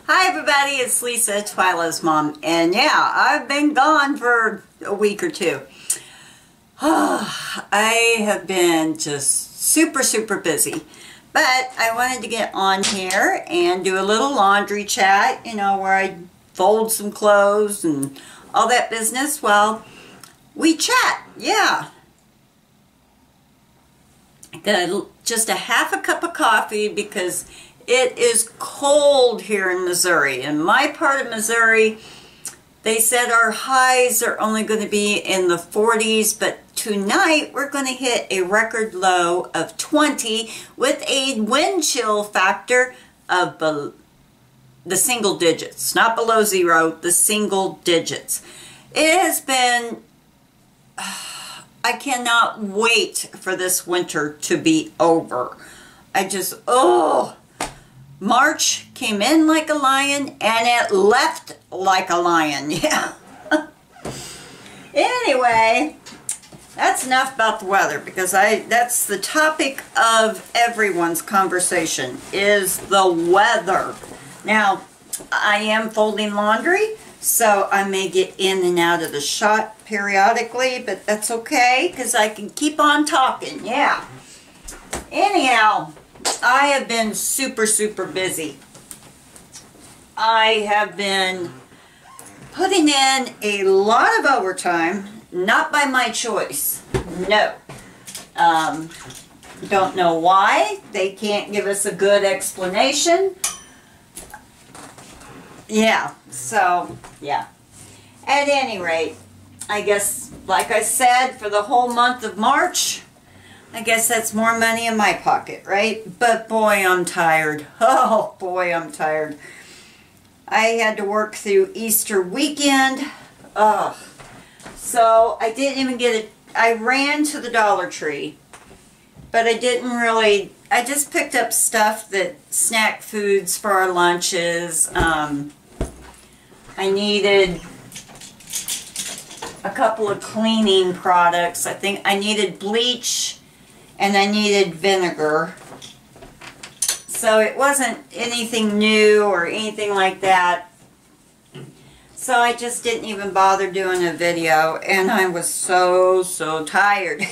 Hi everybody, it's Lisa, Twila's mom, and yeah, I've been gone for a week or two. I have been just super busy, but I wanted to get on here and do a little laundry chat, you know, where I fold some clothes and all that business while we chat. Yeah. Got just a half a cup of coffee because it is cold here in Missouri. In my part of Missouri, they said our highs are only going to be in the 40s, but tonight we're going to hit a record low of 20 with a wind chill factor of the single digits. Not below zero, the single digits. It has been... I cannot wait for this winter to be over. I just, March came in like a lion and it left like a lion. Yeah. Anyway, that's enough about the weather because that's the topic of everyone's conversation is the weather. Now, I am folding laundry, so I may get in and out of the shot periodically, but that's okay because I can keep on talking. Yeah. Anyhow, I have been super busy. I have been putting in a lot of overtime, not by my choice. No. Don't know why. They can't give us a good explanation. Yeah, so, yeah. At any rate, I guess, like I said, for the whole month of March, I guess that's more money in my pocket, right? But boy, I'm tired. Oh, boy, I'm tired. I had to work through Easter weekend. Oh, so I didn't even get it. I ran to the Dollar Tree, but I didn't really, I just picked up stuff snack foods for our lunches. I needed a couple of cleaning products. I think I needed bleach and I needed vinegar. So it wasn't anything new or anything like that. So I just didn't even bother doing a video and I was so tired.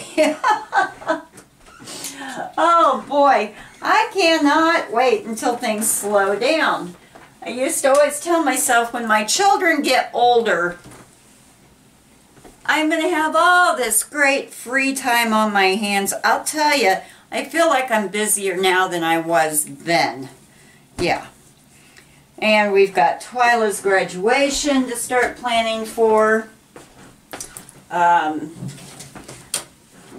Oh boy, I cannot wait until things slow down. I used to always tell myself when my children get older, I'm going to have all this great free time on my hands. I'll tell you, I feel like I'm busier now than I was then. Yeah. And we've got Twila's graduation to start planning for.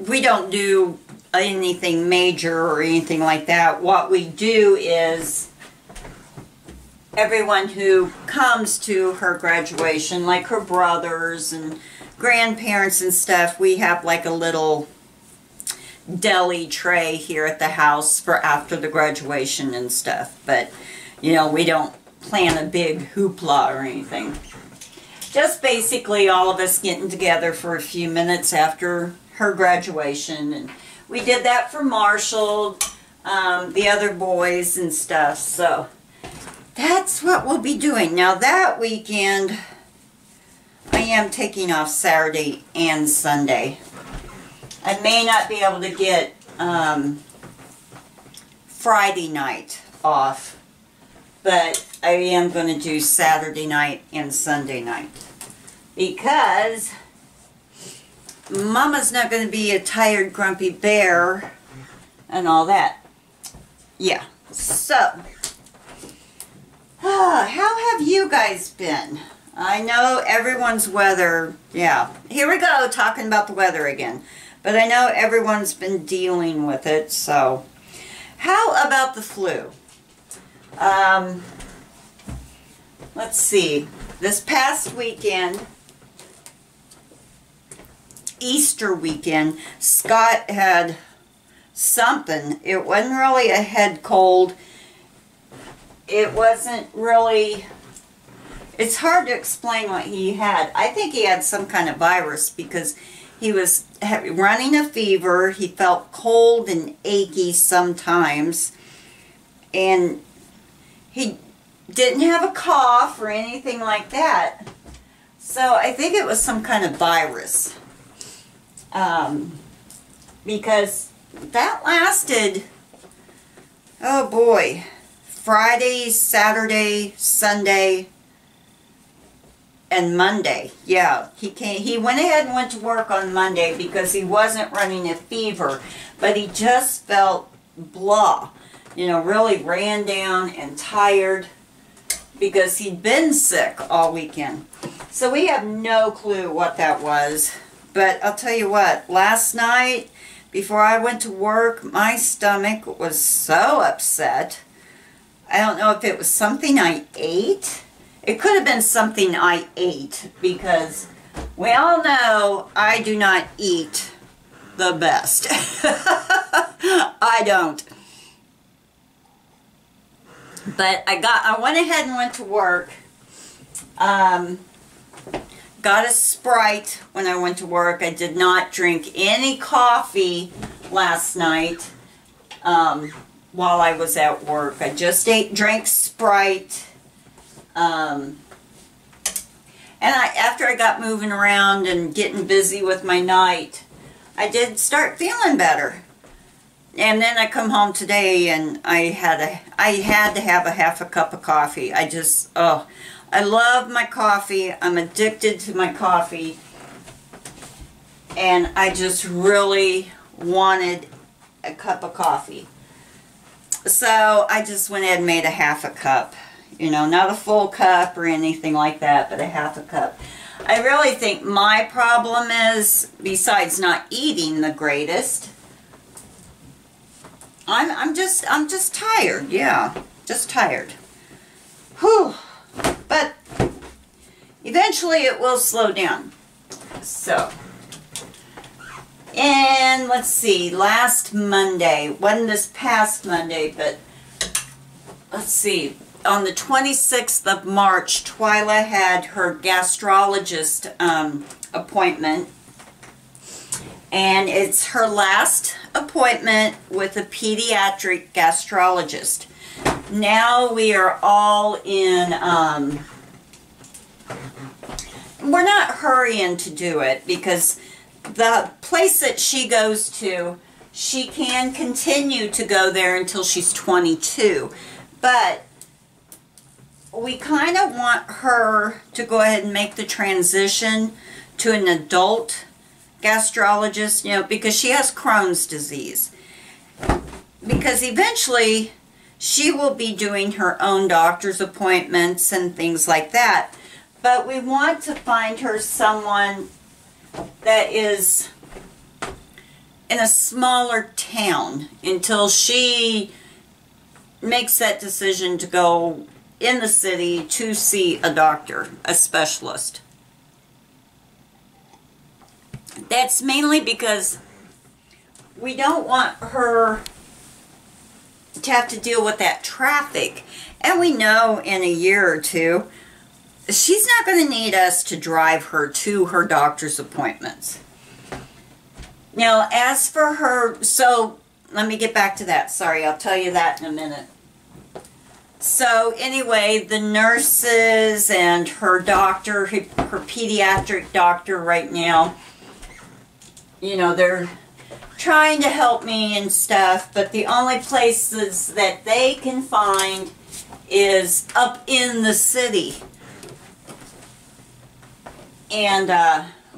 We don't do anything major or anything like that. What we do is everyone who comes to her graduation, like her brothers and grandparents and stuff, we have like a little deli tray here at the house for after the graduation and stuff. But, you know, we don't plan a big hoopla or anything. Just basically all of us getting together for a few minutes after her graduation. And we did that for Marshall, the other boys and stuff. So that's what we'll be doing. Now that weekend, I am taking off Saturday and Sunday. I may not be able to get Friday night off, but I am going to do Saturday night and Sunday night because Mama's not going to be a tired, grumpy bear and all that. Yeah, so how have you guys been? I know everyone's weather, yeah. Here we go, talking about the weather again. But I know everyone's been dealing with it, so. How about the flu? Let's see. This past weekend, Easter weekend, Scott had something. It wasn't really a head cold. It wasn't really... It's hard to explain what he had. I think he had some kind of virus because he was running a fever. He felt cold and achy sometimes. And he didn't have a cough or anything like that. So I think it was some kind of virus. Because that lasted, oh boy, Friday, Saturday, Sunday, and Monday. Yeah, he went ahead and went to work on Monday because he wasn't running a fever, but he just felt blah. You know, really ran down and tired because he'd been sick all weekend. So we have no clue what that was. But I'll tell you what, last night, before I went to work, my stomach was so upset. I don't know if it was something I ate. It could have been something I ate because we all know I do not eat the best. I don't. But I went ahead and went to work. Got a Sprite when I went to work. I did not drink any coffee last night while I was at work. I just drank Sprite. And after I got moving around and getting busy with my night, I did start feeling better. And then I come home today and I had to have a half a cup of coffee. I love my coffee. I'm addicted to my coffee. And I just really wanted a cup of coffee. So I just went ahead and made a half a cup. You know, not a full cup or anything like that, but a half a cup. I really think my problem is, besides not eating the greatest, I'm just tired. Yeah, just tired. Whew. But eventually it will slow down. So, and let's see, last Monday, wasn't this past Monday, but let's see, on the 26th of March, Twila had her gastrologist appointment. And it's her last appointment with a pediatric gastrologist. Now we are all in, we're not hurrying to do it because the place that she goes to, she can continue to go there until she's 22. But we kind of want her to go ahead and make the transition to an adult gastrologist, you know, because she has Crohn's disease. Because eventually she will be doing her own doctor's appointments and things like that. But we want to find her someone that is in a smaller town until she makes that decision to go in the city to see a doctor, a specialist. That's mainly because we don't want her to have to deal with that traffic. And we know in a year or two, she's not going to need us to drive her to her doctor's appointments. Now, as for her, so let me get back to that. Sorry, I'll tell you that in a minute. So anyway, the nurses and her doctor, her pediatric doctor right now, you know, they're trying to help me and stuff, but the only places that they can find is up in the city. And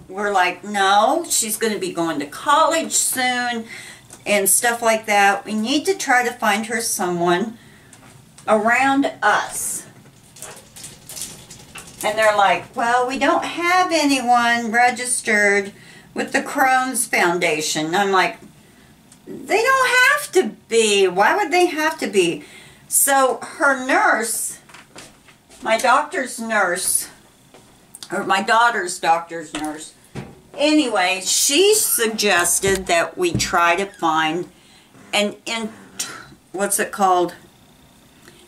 we're like, no, she's going to be going to college soon and stuff like that. We need to try to find her someone around us. And they're like, well, we don't have anyone registered with the Crohn's Foundation. I'm like, they don't have to be. Why would they have to be? So her nurse, my doctor's nurse, or my daughter's doctor's nurse, anyway, she suggested that we try to find an, what's it called?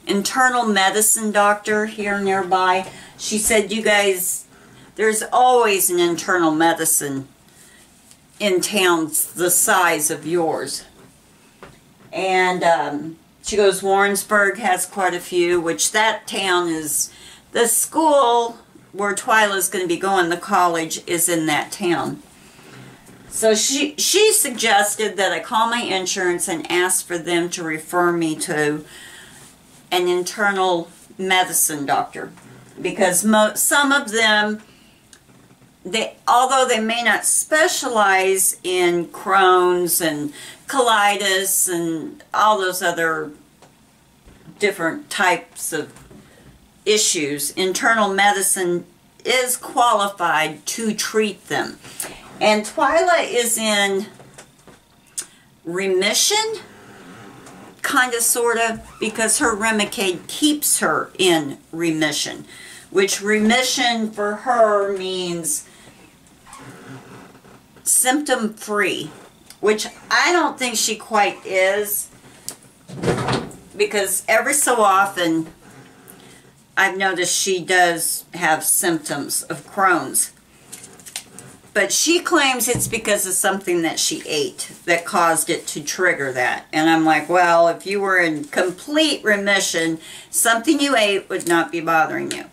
Internal medicine doctor here nearby. She said, you guys, there's always an internal medicine in towns the size of yours. And She goes, Warrensburg has quite a few, which that town is, the school where Twila's going to be going, the college, is in that town. So she suggested that I call my insurance and ask for them to refer me to an internal medicine doctor. Because some of them, although they may not specialize in Crohn's and colitis and all those other different types of issues, internal medicine is qualified to treat them. And Twila is in remission, kind of, sort of, because her Remicade keeps her in remission, which remission for her means symptom-free, which I don't think she quite is, because every so often I've noticed she does have symptoms of Crohn's. But she claims it's because of something that she ate that caused it to trigger that. And I'm like, well, if you were in complete remission, something you ate would not be bothering you.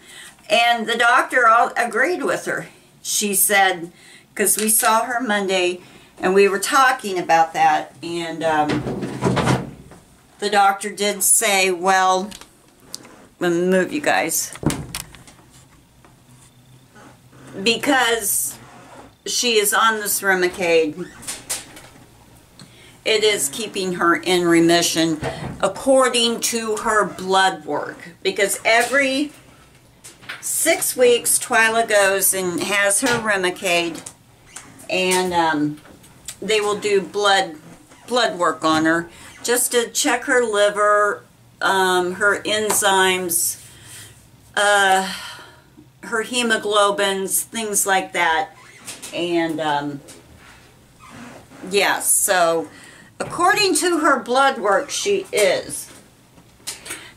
And the doctor agreed with her. She said, because we saw her Monday and we were talking about that, and the doctor did say, well, let me move you guys, because she is on this Remicade, it is keeping her in remission according to her blood work. Because every 6 weeks Twila goes and has her Remicade, and they will do blood work on her just to check her liver, her enzymes, her hemoglobins, things like that. And yeah, so according to her blood work, she is.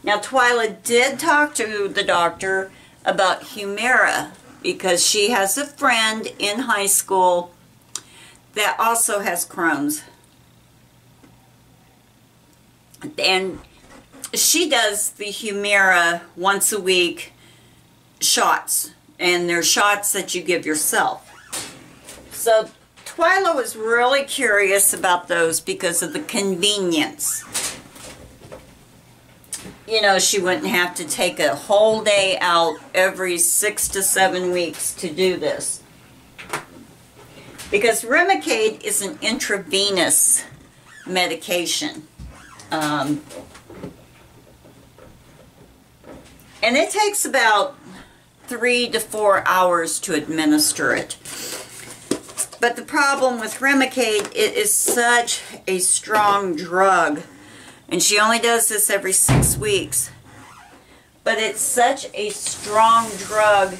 Now, Twila did talk to the doctor about Humera, because she has a friend in high school that also has Crohn's. And she does the Humera once a week shots, and they're shots that you give yourself. So Twila was really curious about those because of the convenience. You know, she wouldn't have to take a whole day out every 6 to 7 weeks to do this. Because Remicade is an intravenous medication. And it takes about 3 to 4 hours to administer it. But the problem with Remicade, it is such a strong drug. And she only does this every 6 weeks. But it's such a strong drug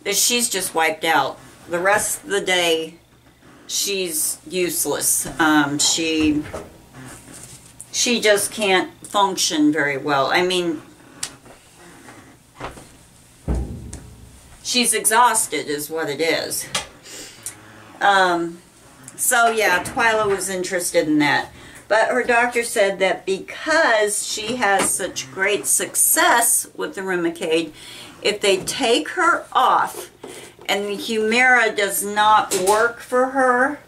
that she's just wiped out. The rest of the day, she's useless. She just can't function very well. I mean, she's exhausted is what it is. So yeah, Twila was interested in that. But her doctor said that because she has such great success with the Remicade, if they take her off and the Humera does not work for her,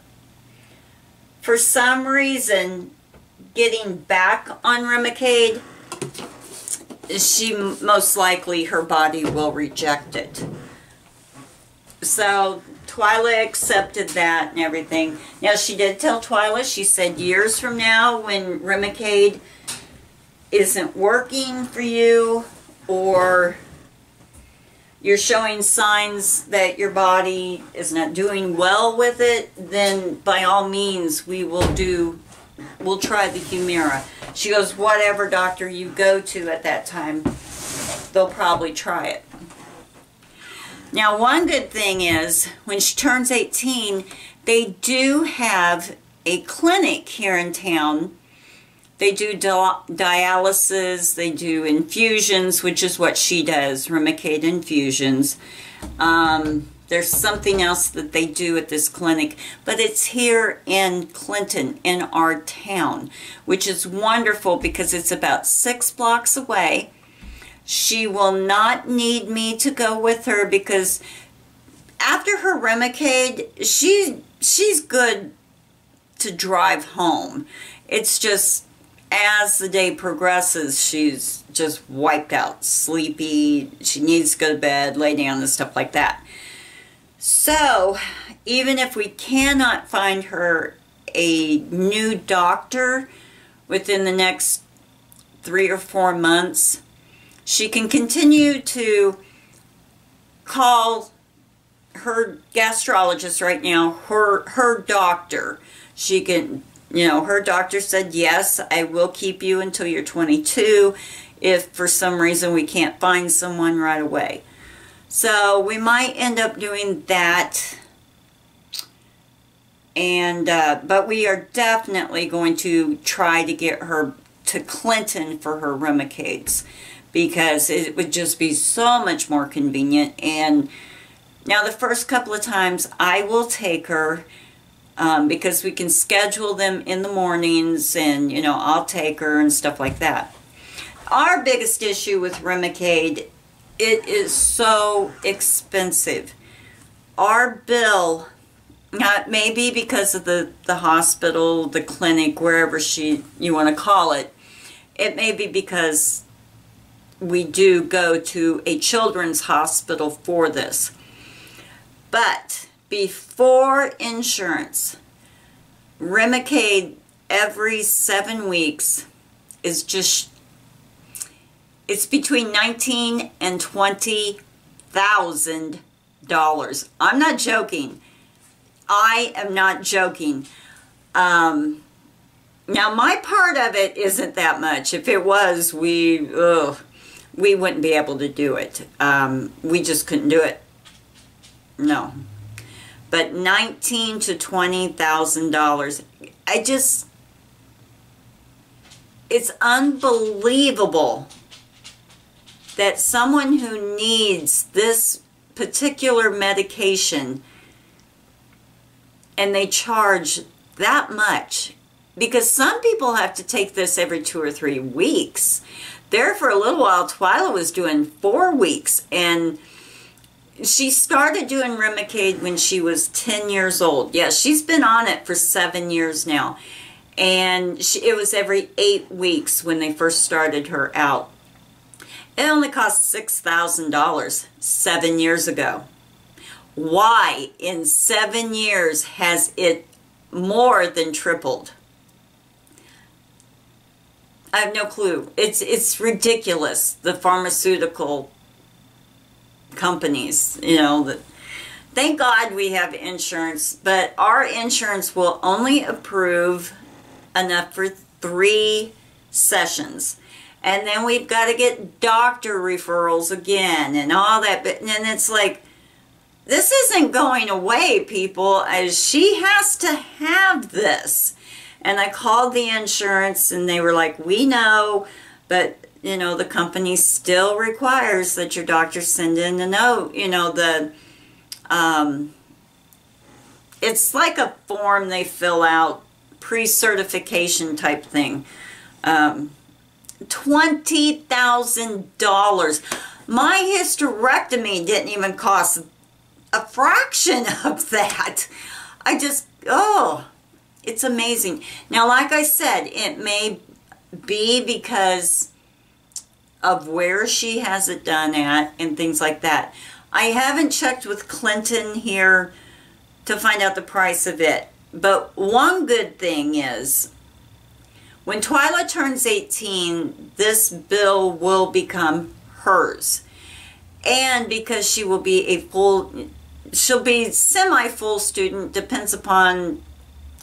for some reason, getting back on Remicade, she most likely, her body will reject it. So Twila accepted that and everything. Now, she did tell Twila, she said years from now, when Remicade isn't working for you, or you're showing signs that your body is not doing well with it, then by all means we'll try the Humera. She goes, whatever doctor you go to at that time, they'll probably try it. Now, one good thing is, when she turns 18, they do have a clinic here in town. They do dialysis, they do infusions, which is what she does, Remicade infusions. There's something else that they do at this clinic, but it's here in Clinton, in our town, which is wonderful because it's about 6 blocks away. She will not need me to go with her because after her Remicade, she's good to drive home. It's just as the day progresses, she's just wiped out, sleepy. She needs to go to bed, lay down and stuff like that. So, even if we cannot find her a new doctor within the next 3 or 4 months, she can continue to call her gastrologist right now, her doctor. She can, you know, her doctor said, yes, I will keep you until you're 22 if for some reason we can't find someone right away. So we might end up doing that, and but we are definitely going to try to get her to Clinton for her Remicades because it would just be so much more convenient. And now the first couple of times I will take her because we can schedule them in the mornings, and you know, I'll take her and stuff like that. Our biggest issue with Remicade, it is so expensive. Our bill, maybe because of the hospital, the clinic, wherever you want to call it, it may be because we do go to a children's hospital for this. But before insurance, Remicade every 7 weeks is just, it's between $19,000 and $20,000. I'm not joking. I am not joking. Now my part of it isn't that much. If it was, we wouldn't be able to do it. We just couldn't do it. No. But $19,000 to $20,000. It's unbelievable that someone who needs this particular medication and they charge that much, because some people have to take this every 2 or 3 weeks. There for a little while, Twila was doing 4 weeks, and she started doing Remicade when she was 10 years old. Yeah, she's been on it for 7 years now, and it was every 8 weeks when they first started her out. It only cost $6,000 7 years ago. Why in 7 years has it more than tripled? I have no clue. It's ridiculous. The pharmaceutical companies, you know, thank God we have insurance, but our insurance will only approve enough for 3 sessions. And then we've got to get doctor referrals again and all that. But and it's like, this isn't going away, people. She has to have this. And I called the insurance and they were like, we know, but you know, the company still requires that your doctor send in a note. You know, it's like a form they fill out, pre-certification type thing. $20,000. My hysterectomy didn't even cost a fraction of that. It's amazing. Now, like I said, it may be because of where she has it done at and things like that. I haven't checked with Clinton here to find out the price of it. But one good thing is, when Twila turns 18, this bill will become hers. And because she will be she'll be semi-full student, depends upon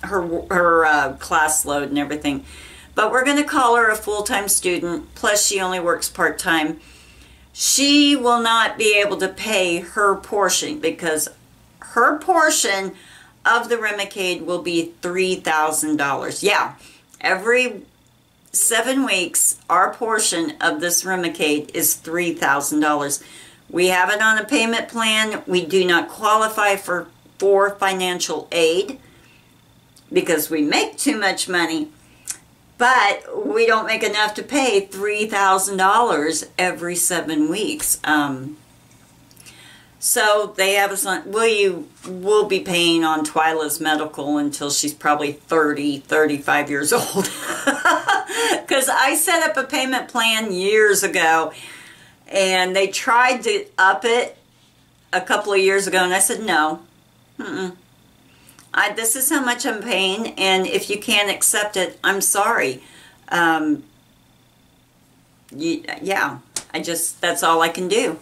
her class load and everything. But we're going to call her a full-time student, plus she only works part-time. She will not be able to pay her portion because her portion of the Remicade will be $3,000. Yeah. Every 7 weeks, our portion of this Remicade is $3,000, We have it on a payment plan. We do not qualify for financial aid because we make too much money, but we don't make enough to pay $3,000 every 7 weeks. So they have us on, we'll be paying on Twila's medical until she's probably 30, 35 years old. Because I set up a payment plan years ago, and they tried to up it a couple of years ago, and I said, no, this is how much I'm paying, and if you can't accept it, I'm sorry. Yeah, that's all I can do.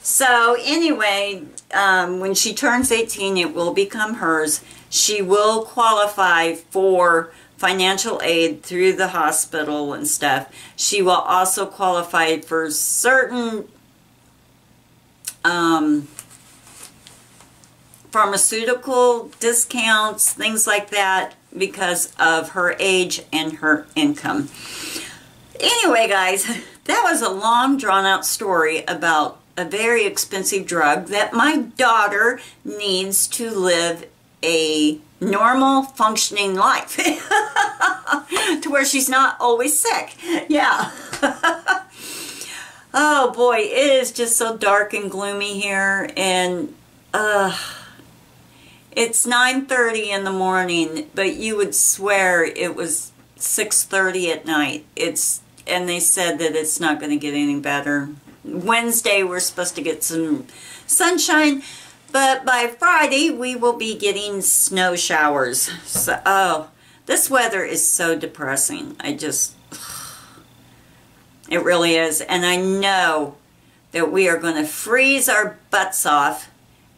So anyway, when she turns 18, it will become hers. She will qualify for financial aid through the hospital and stuff. She will also qualify for certain pharmaceutical discounts, things like that, because of her age and her income. Anyway, guys, that was a long, drawn-out story about a very expensive drug that my daughter needs to live a normal, functioning life to where she's not always sick. Yeah. Oh boy, it is just so dark and gloomy here, and it's 9:30 in the morning, but you would swear it was 6:30 at night. And they said that it's not going to get any better. Wednesday we're supposed to get some sunshine, but by Friday we will be getting snow showers. So, oh, this weather is so depressing. It really is. And I know that we are going to freeze our butts off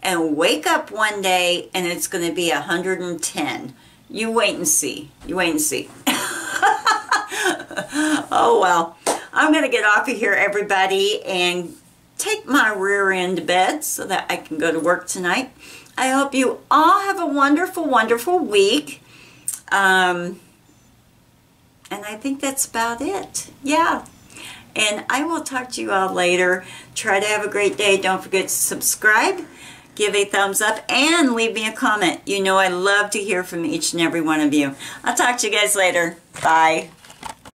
and wake up one day and it's going to be 110. You wait and see. You wait and see. Oh well. I'm going to get off of here, everybody, and take my rear end to bed so that I can go to work tonight. I hope you all have a wonderful, wonderful week. And I think that's about it. Yeah. And I will talk to you all later. Try to have a great day. Don't forget to subscribe, give a thumbs up, and leave me a comment. You know I love to hear from each and every one of you. I'll talk to you guys later. Bye.